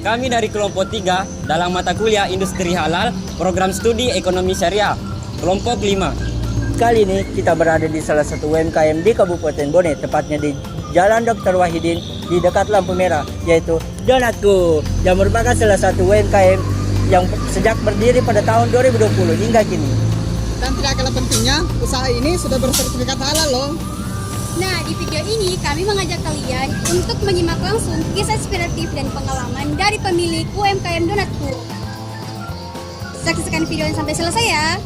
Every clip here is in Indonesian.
Kami dari kelompok 3 dalam mata kuliah Industri Halal, Program Studi Ekonomi Syariah, kelompok 5. Kali ini kita berada di salah satu UMKM di Kabupaten Bone, tepatnya di Jalan Dr. Wahidin di dekat lampu merah, yaitu Donatku, yang merupakan salah satu UMKM yang sejak berdiri pada tahun 2020 hingga kini. Dan tidak kalah pentingnya, usaha ini sudah bersertifikat halal loh. Nah, di video ini kami mengajak kalian untuk menyimak langsung kisah inspiratif dan pengalaman dari pemilik UMKM Donatku. Saksikan video sampai selesai ya.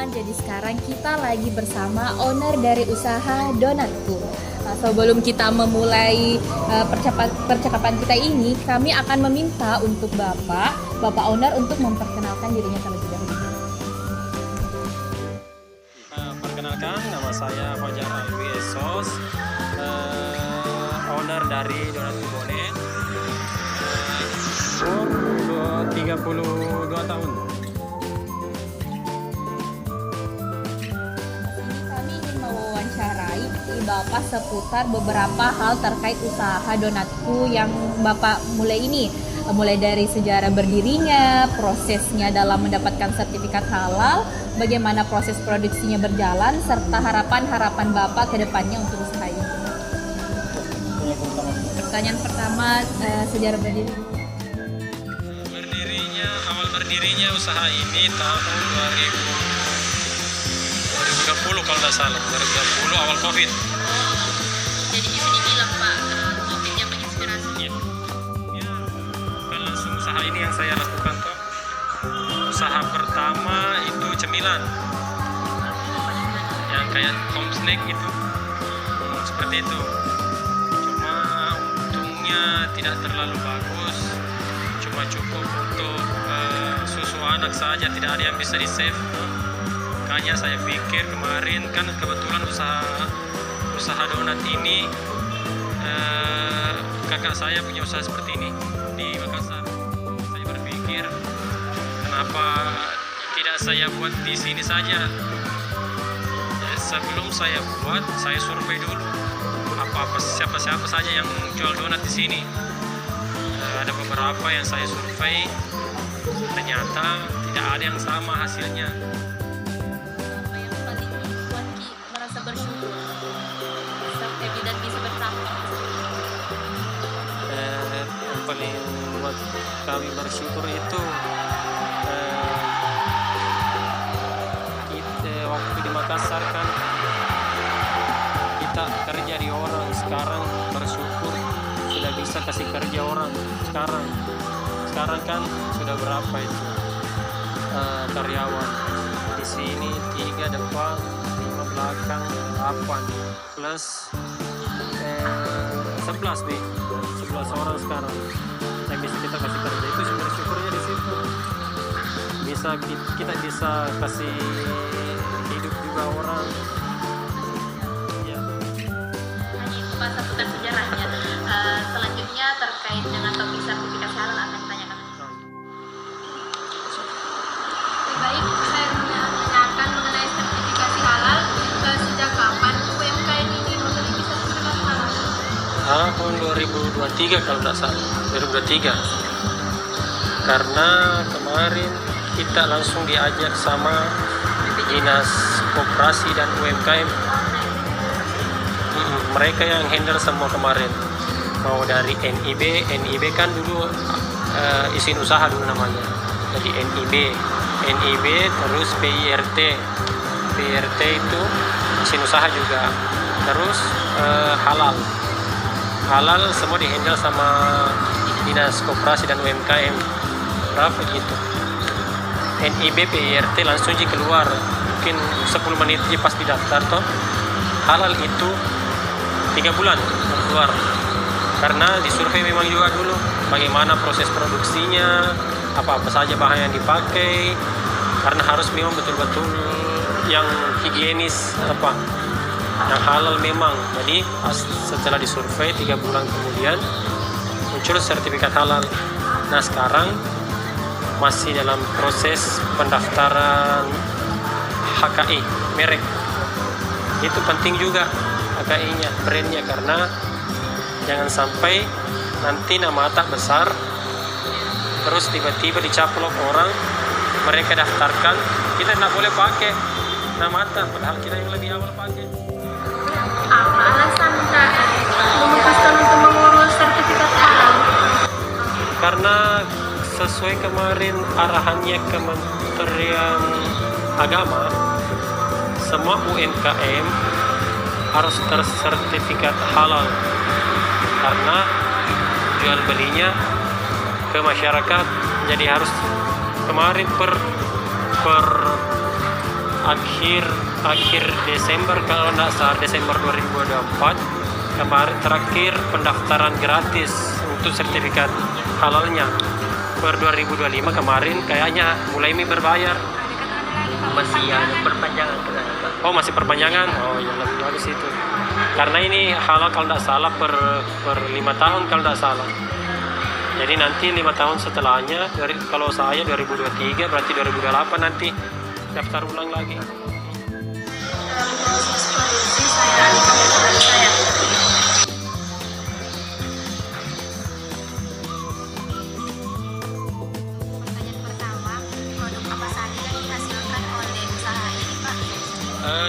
Jadi sekarang kita lagi bersama owner dari usaha Donatku. Nah, sebelum kita memulai percakapan kita ini, kami akan meminta untuk Bapak owner untuk memperkenalkan dirinya terlebih dahulu. Perkenalkan, nama saya Fajar Alwi Esos, owner dari Donatku Bone, umur 32 tahun. Bapak seputar beberapa hal terkait usaha Donatku yang Bapak mulai ini, mulai dari sejarah berdirinya, prosesnya dalam mendapatkan sertifikat halal, bagaimana proses produksinya berjalan, serta harapan-harapan Bapak ke depannya untuk usaha ini. Pertanyaan pertama, sejarah berdiri. Awal berdirinya usaha ini tahun 2020 kalau tidak salah, 2020 awal COVID. Jadi bisa dibilang Pak, COVID yang menginspirasi. Ya, bukan langsung usaha ini yang saya lakukan toh. Usaha pertama itu cemilan, yang kayak snack gitu, seperti itu. Cuma untungnya tidak terlalu bagus, cuma cukup untuk susu anak saja, tidak ada yang bisa di save. Makanya saya pikir kemarin kan kebetulan usaha donat ini kakak saya punya usaha seperti ini di Makassar. Saya berpikir kenapa tidak saya buat di sini saja. Sebelum saya buat, saya survei dulu siapa saja yang jual donat di sini. Ada beberapa yang saya survei, ternyata tidak ada yang sama hasilnya. Dan bisa bertambah. Yang paling buat kami bersyukur itu kita waktu di Makassar kan kita kerja di orang, sekarang bersyukur sudah bisa kasih kerja orang. Sekarang kan sudah berapa itu karyawan di sini, 3 depan, 5 belakang, 8 plus 11 nih, 11 orang sekarang yang bisa kita kasih kerja. Itu sebenarnya syukurnya di situ. Kita bisa kasih hidup juga orang. Ya. Itu Pak seputar sejarahnya. Selanjutnya terkait dengan topik sertifikasi halal akan ditanyakan. Baik, saya menanyakan mengenai sertifikasi halal. Sejak kapan UMKM ini memiliki sertifikat halal? Tahun 2023 kalau tidak salah, 2023. Karena kemarin kita langsung diajak sama Dinas Koperasi dan UMKM. Mereka yang handle semua kemarin. Mau dari NIB kan dulu izin usaha dulu namanya. Jadi NIB NIB, terus PIRT. PIRT itu mesin usaha juga. Terus halal. Halal semua dihandle sama Dinas Koperasi dan UMKM. Berapa gitu. NIB, PIRT langsung aja keluar. Mungkin 10 menit aja pas didaftar toh. Halal itu 3 bulan keluar. Karena disurvei memang juga dulu bagaimana proses produksinya, apa-apa saja bahan yang dipakai, karena harus memang betul-betul yang higienis, yang halal memang. Jadi setelah disurvei 3 bulan kemudian muncul sertifikat halal. Nah sekarang masih dalam proses pendaftaran HKI merek. Itu penting juga HKI-nya, brandnya, karena jangan sampai nanti nama tak besar terus tiba-tiba dicaplok orang, mereka daftarkan, kita tidak boleh pakai nama tak, padahal kita yang lebih awal pakai. Apa alasan Kak memutuskan untuk mengurus sertifikat halal? Karena sesuai kemarin arahannya Kementerian Agama, semua UMKM harus tersertifikat halal karena jual belinya ke masyarakat. Jadi harus kemarin per akhir Desember, kalau tidak salah Desember 2024 kemarin terakhir pendaftaran gratis untuk sertifikat halalnya. Per 2025 kemarin kayaknya mulai berbayar. Masih ada perpanjangan kenapa? Oh masih perpanjangan? Oh ya lebih bagus itu. Karena ini halal kalau tidak salah per 5 tahun kalau tidak salah. Jadi nanti 5 tahun setelahnya, kalau saya 2023 berarti 2028 nanti daftar ulang lagi. Dalam proses produksi saya alihkan ke saya. Pertanyaan pertama, produk apa saja yang dihasilkan oleh usaha ini, Pak?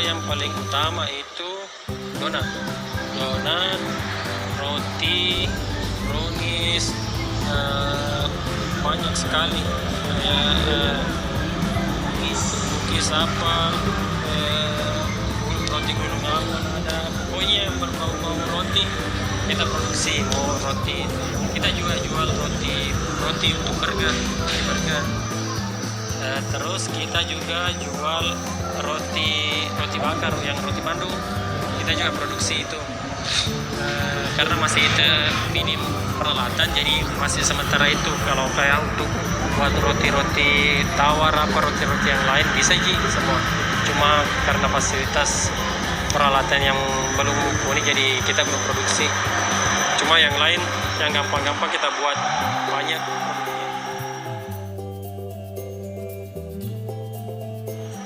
Yang paling utama itu donat, roti, brownies, banyak sekali. Kayak cookies roti gulung almond ada. Pokoknya yang berbau-bau roti kita produksi. Mau roti, kita juga jual roti untuk burger. Terus kita juga jual roti bakar, yang roti Bandung kita juga produksi itu. Karena masih minim peralatan, jadi masih sementara itu. Kalau kayak untuk buat roti-roti tawar roti-roti yang lain bisa semua, cuma karena fasilitas peralatan yang belum mumpuni jadi kita belum produksi. Cuma yang lain yang gampang-gampang kita buat banyak.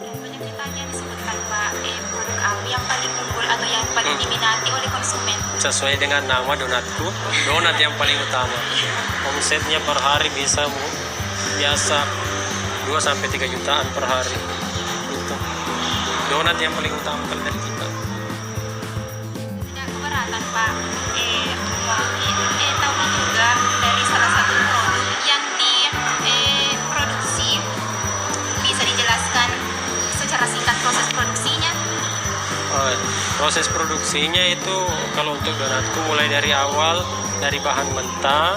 Banyak ditanya disebutkan Pak, produk apa yang paling unggul atau yang paling diminati oleh konsumen? Sesuai dengan nama donatku, donat yang paling utama. Omsetnya per hari bisa biasa 2-3 jutaan per hari. Itu donat yang paling utama kalau dari kita. Tidak keberatan Pak, tahu juga dari salah satu produk yang diproduksi, bisa dijelaskan secara singkat proses produksinya? Proses produksinya itu kalau untuk donatku mulai dari awal, dari bahan mentah.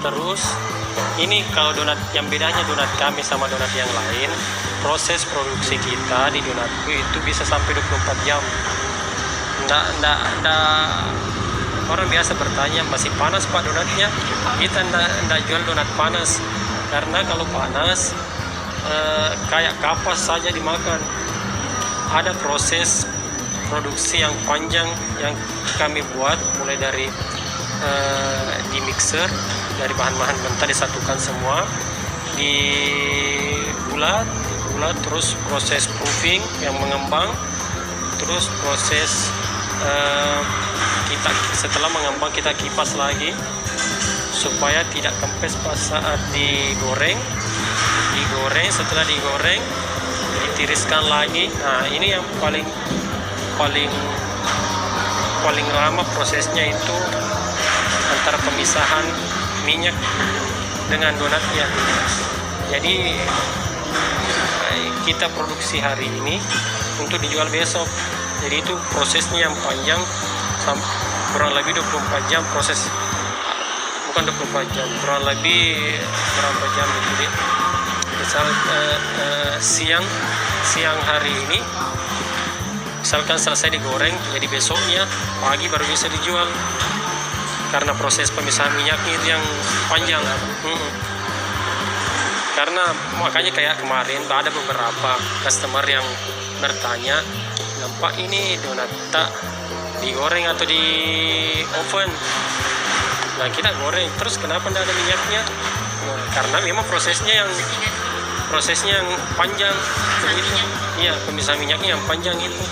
Terus ini kalau donat, yang bedanya donat kami sama donat yang lain, proses produksi kita di donatku itu bisa sampai 24 jam. Nggak, orang biasa bertanya, masih panas Pak donatnya? Kita nggak jual donat panas, karena kalau panas kayak kapas saja dimakan. Ada proses produksi yang panjang yang kami buat, mulai dari di mixer, dari bahan-bahan mentah disatukan semua, dibulat, terus proses proofing yang mengembang, terus proses kita setelah mengembang kita kipas lagi supaya tidak kempes pas saat digoreng. Setelah digoreng ditiriskan lagi. Nah ini yang paling lama prosesnya itu antara pemisahan minyak dengan donatnya. Jadi kita produksi hari ini untuk dijual besok. Jadi itu prosesnya yang panjang, kurang lebih 24 jam proses, bukan 24 jam, kurang lebih berapa jam itu deh. Misal siang hari ini misalkan selesai digoreng, jadi besoknya pagi baru bisa dijual karena proses pemisahan minyaknya itu yang panjang. Karena makanya kayak kemarin ada beberapa customer yang bertanya, nampak ini donat tak digoreng atau di oven. Nah kita goreng terus kenapa tidak ada minyaknya? Nah, karena memang prosesnya yang panjang begitu. Iya, pemisahan minyaknya yang panjang itu.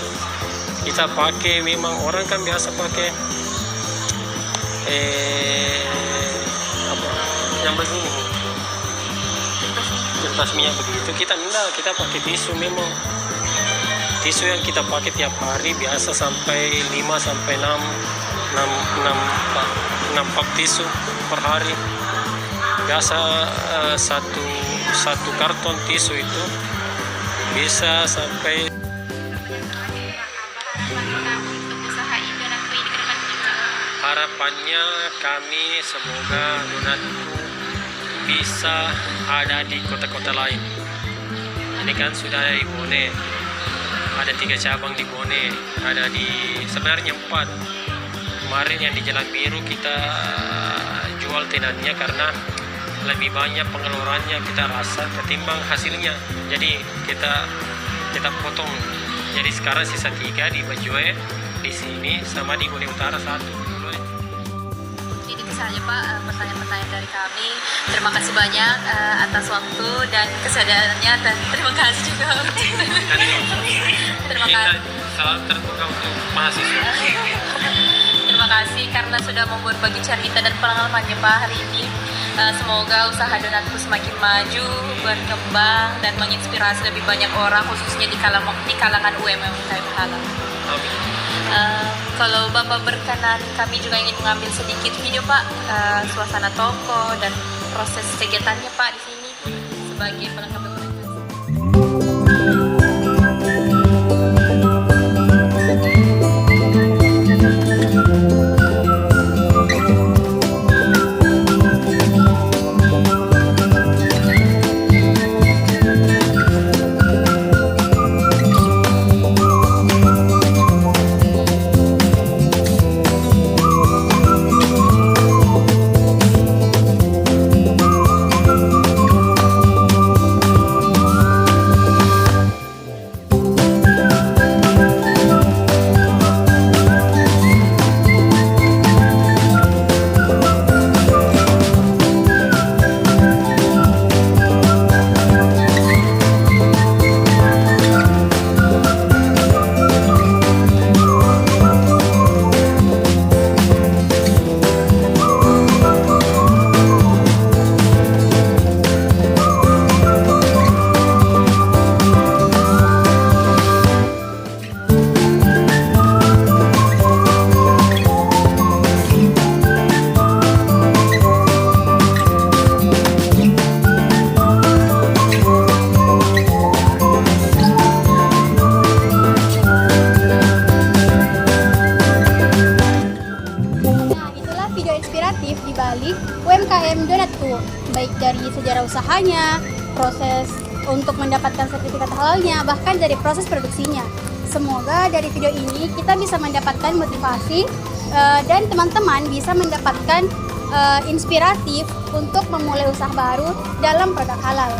Kita pakai, memang orang kan biasa pakai yang begini, kertas minyak begitu. Kita enggak, kita pakai tisu. Memang tisu yang kita pakai tiap hari biasa sampai 5 sampai 6 pak tisu per hari. Biasa satu karton tisu itu bisa sampai. Harapannya kami semoga donatku bisa ada di kota-kota lain. Ini kan sudah ada di Bone, ada 3 cabang di Bone, ada di sebenarnya 4. Kemarin yang di Jalan Biru kita jual tenannya karena lebih banyak pengeluarannya kita rasa ketimbang hasilnya. Jadi kita potong. Jadi sekarang sisa 3 di Bajoe, di sini sama di Bone Utara 1. Itu saja Pak pertanyaan-pertanyaan dari kami. Terima kasih banyak atas waktu dan kesadarannya, dan terima kasih juga terima kasih. Selalu terbuka untuk mahasiswa. Terima kasih karena sudah mau berbagi cerita dan pengalamannya Pak hari ini. Semoga usaha donatku semakin maju, berkembang, dan menginspirasi lebih banyak orang, khususnya di kalangan UMKM halal. Kalau Bapak berkenan, kami juga ingin mengambil sedikit video Pak, suasana toko dan proses kegiatannya Pak di sini sebagai pelengkap dokumentasi. di balik UMKM Donatku, baik dari sejarah usahanya, proses untuk mendapatkan sertifikat halalnya, bahkan dari proses produksinya. Semoga dari video ini kita bisa mendapatkan motivasi dan teman-teman bisa mendapatkan inspiratif untuk memulai usaha baru dalam produk halal.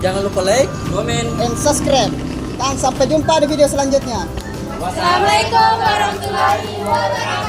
Jangan lupa like, komen, and subscribe. Dan sampai jumpa di video selanjutnya. Assalamualaikum warahmatullahi wabarakatuh.